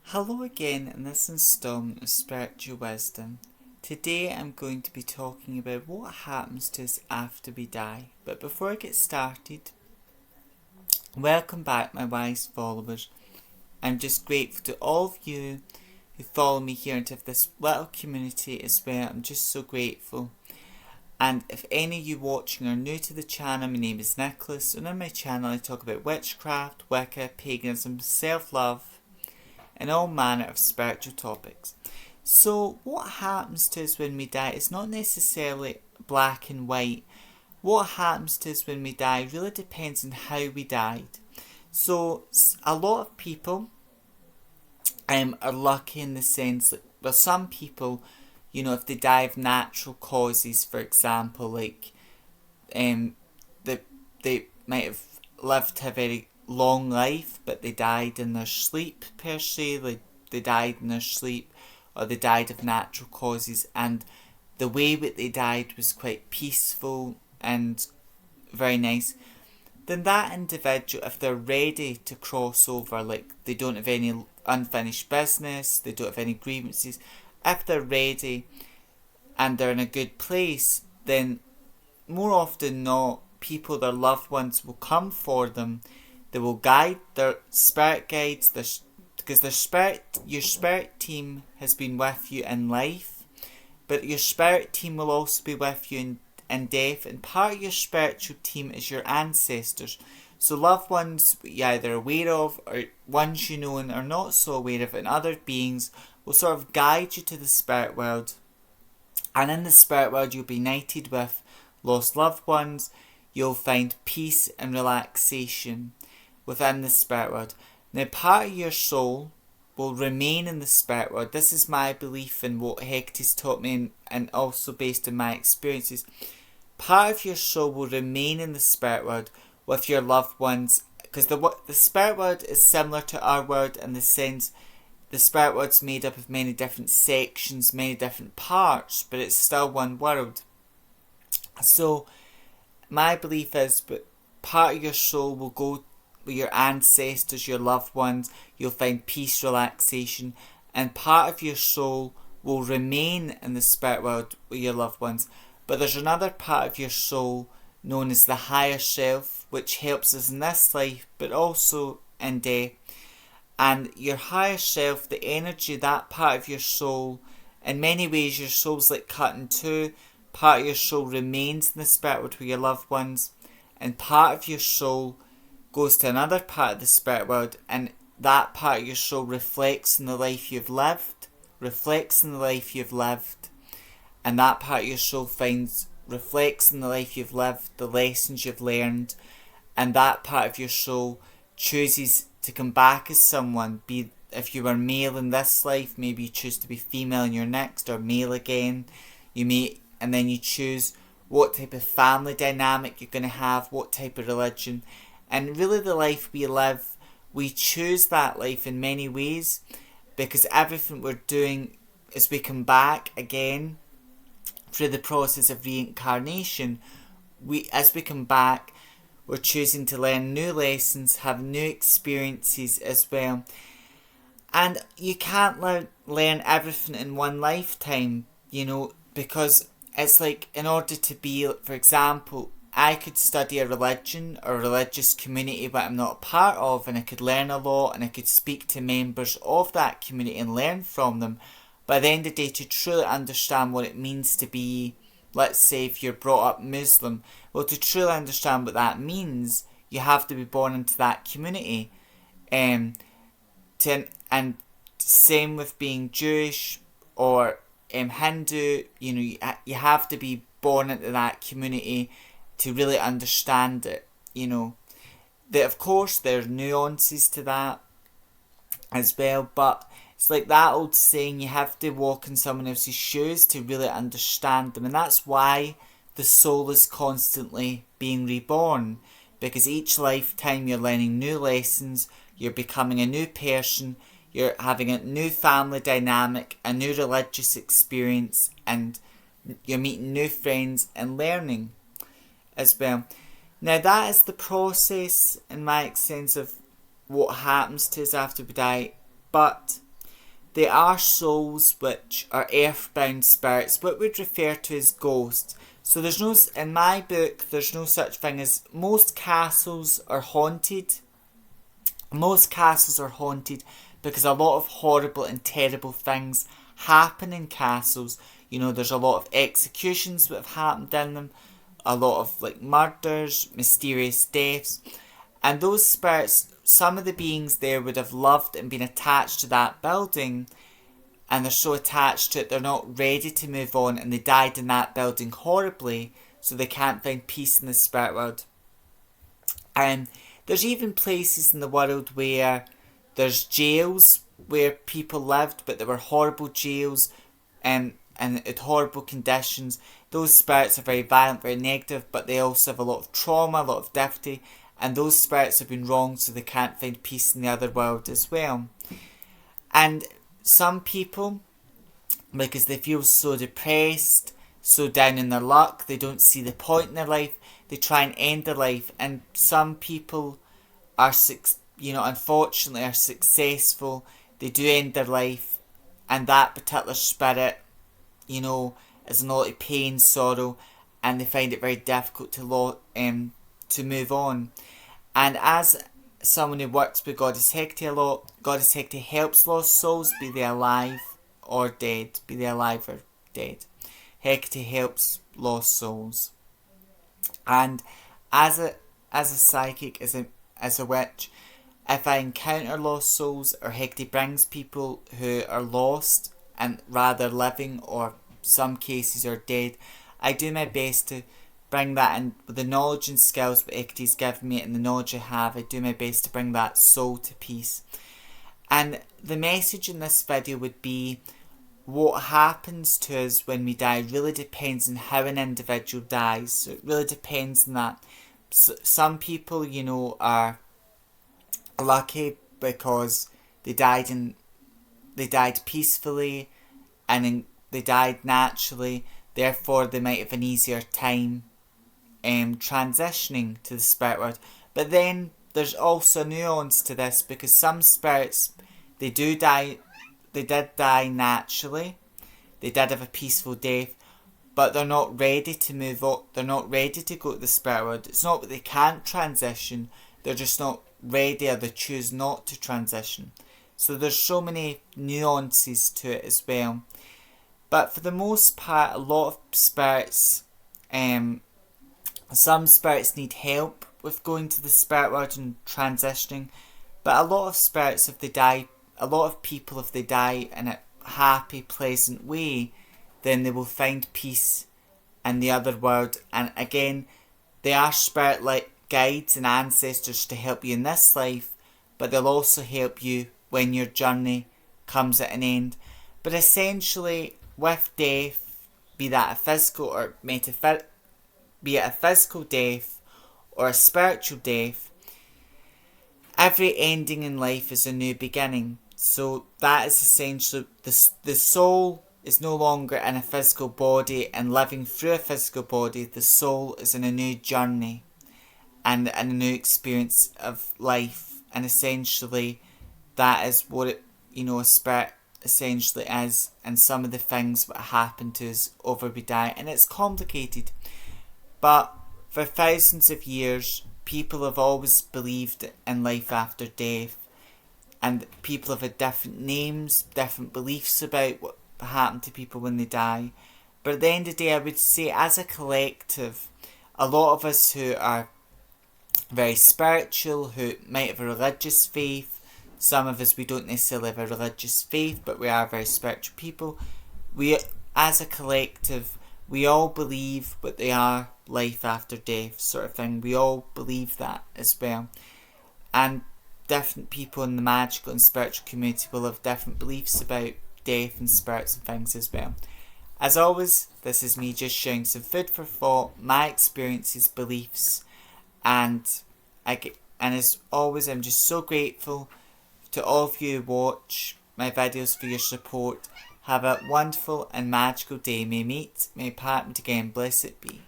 Hello again in this installment of Spiritual Wisdom. Today I'm going to be talking about what happens to us after we die. But before I get started, welcome back my wise followers. I'm just grateful to all of you who follow me here and to this little community as well. I'm just so grateful. And if any of you watching are new to the channel, my name is Nicholas, and on my channel I talk about witchcraft, Wicca, paganism, self-love, and all manner of spiritual topics. So what happens to us when we die is not necessarily black and white. What happens to us when we die really depends on how we died. So a lot of people are lucky in the sense that, well, some people, if they die of natural causes, for example, like they might have lived a very long life, but they died in their sleep per se. Like they died in their sleep, or they died of natural causes, and the way that they died was quite peaceful and very nice. Then that individual, if they're ready to cross over, like they don't have any unfinished business, they don't have any grievances, if they're ready and they're in a good place, then more often than not, people, their loved ones, will come for them. They will guide their spirit guides, because your spirit team has been with you in life, but your spirit team will also be with you in death, and part of your spiritual team is your ancestors. So loved ones you're either aware of, or ones you know and are not so aware of, and other beings will sort of guide you to the spirit world. And in the spirit world you'll be united with lost loved ones. You'll find peace and relaxation within the spirit world. Now part of your soul will remain in the spirit world. This is my belief and what Hecate's taught me, and also based on my experiences. Part of your soul will remain in the spirit world with your loved ones, because the spirit world is similar to our world in the sense the spirit world's made up of many different sections, many different parts, but it's still one world. So my belief is, but part of your soul will go with your ancestors, your loved ones. You'll find peace, relaxation, and part of your soul will remain in the spirit world with your loved ones. But there's another part of your soul known as the higher self, which helps us in this life but also in death. And your higher self, the energy, that part of your soul, in many ways your soul's like cut in two. Part of your soul remains in the spirit world with your loved ones, and part of your soul goes to another part of the spirit world, and that part of your soul reflects in the life you've lived, and that part of your soul reflects in the life you've lived, the lessons you've learned, and that part of your soul chooses to come back as someone. Be if you were male in this life, maybe you choose to be female in your next, or male again. And then you choose what type of family dynamic you're going to have, what type of religion. And really the life we live, we choose that life in many ways, because everything we're doing as we come back again through the process of reincarnation, as we come back, we're choosing to learn new lessons, have new experiences as well. And you can't learn everything in one lifetime, because it's like, in order to be, for example, I could study a religion or a religious community that I'm not a part of, and I could learn a lot, and I could speak to members of that community and learn from them. But at the end of the day, to truly understand what it means to be, let's say if you're brought up Muslim, well, to truly understand what that means, you have to be born into that community. And same with being Jewish or Hindu, you have to be born into that community to really understand it. Of course there are nuances to that as well, but it's like that old saying, you have to walk in someone else's shoes to really understand them. And that's why the soul is constantly being reborn, because each lifetime you're learning new lessons, you're becoming a new person, you're having a new family dynamic, a new religious experience, and you're meeting new friends and learning as well. Now that is the process, in my sense, of what happens to us after we die. But They are souls which are earthbound spirits, what we'd refer to as ghosts. So there's no, in my book, there's no such thing as, most castles are haunted. Most castles are haunted because a lot of horrible and terrible things happen in castles. You know, there's a lot of executions that have happened in them, a lot of like murders, mysterious deaths, and those spirits, some of the beings there would have loved and been attached to that building, and they're so attached to it they're not ready to move on, and they died in that building horribly, so they can't find peace in the spirit world. And there's even places in the world where there's jails where people lived, but there were horrible jails, and in horrible conditions. Those spirits are very violent, very negative, but they also have a lot of trauma, a lot of difficulty, and those spirits have been wronged, so they can't find peace in the other world as well. And some people, because they feel so depressed, so down in their luck, they don't see the point in their life, they try and end their life. And some people are, unfortunately are successful, they do end their life, and that particular spirit, is in a lot of pain, sorrow, and they find it very difficult to move on. And as someone who works with Goddess Hecate a lot, Goddess Hecate helps lost souls, be they alive or dead. Be they alive or dead. Hecate helps lost souls. And as a psychic, as a witch, if I encounter lost souls, or Hecate brings people who are lost and rather living, or some cases are dead, I do my best to bring that in with the knowledge and skills that Hecate's given me and the knowledge I have. I do my best to bring that soul to peace. And the message in this video would be, what happens to us when we die really depends on how an individual dies. So it really depends on that. Some people, are lucky because they died peacefully, and they died naturally. Therefore, they might have an easier time transitioning to the spirit world. But then there's also nuance to this, because some spirits, they did die naturally, they did have a peaceful death, but they're not ready to move on, they're not ready to go to the spirit world. It's not that they can't transition, they're just not ready, or they choose not to transition. So there's so many nuances to it as well. But for the most part, a lot of spirits, some spirits need help with going to the spirit world and transitioning. But a lot of spirits, if they die, a lot of people, if they die in a happy, pleasant way, then they will find peace in the other world. And again, they are spirit-like guides and ancestors to help you in this life, but they'll also help you when your journey comes at an end. But essentially, with death, be that a physical or be it a physical death or a spiritual death, every ending in life is a new beginning. So that is essentially, the soul is no longer in a physical body and living through a physical body. The soul is in a new journey and a new experience of life. And essentially, that is what a spirit essentially is, and some of the things that happen to us over we die. And it's complicated, but for thousands of years, people have always believed in life after death, and people have had different names, different beliefs about what happened to people when they die. But at the end of the day, I would say, as a collective, a lot of us who are very spiritual, who might have a religious faith, some of us, we don't necessarily have a religious faith, but we are very spiritual people. We, as a collective, we all believe that they are life after death sort of thing. We all believe that as well. And different people in the magical and spiritual community will have different beliefs about death and spirits and things as well. As always, this is me just sharing some food for thought, my experiences, beliefs, and as always, I'm just so grateful to all of you who watch my videos for your support. Have a wonderful and magical day. May meet, may part again. Blessed be.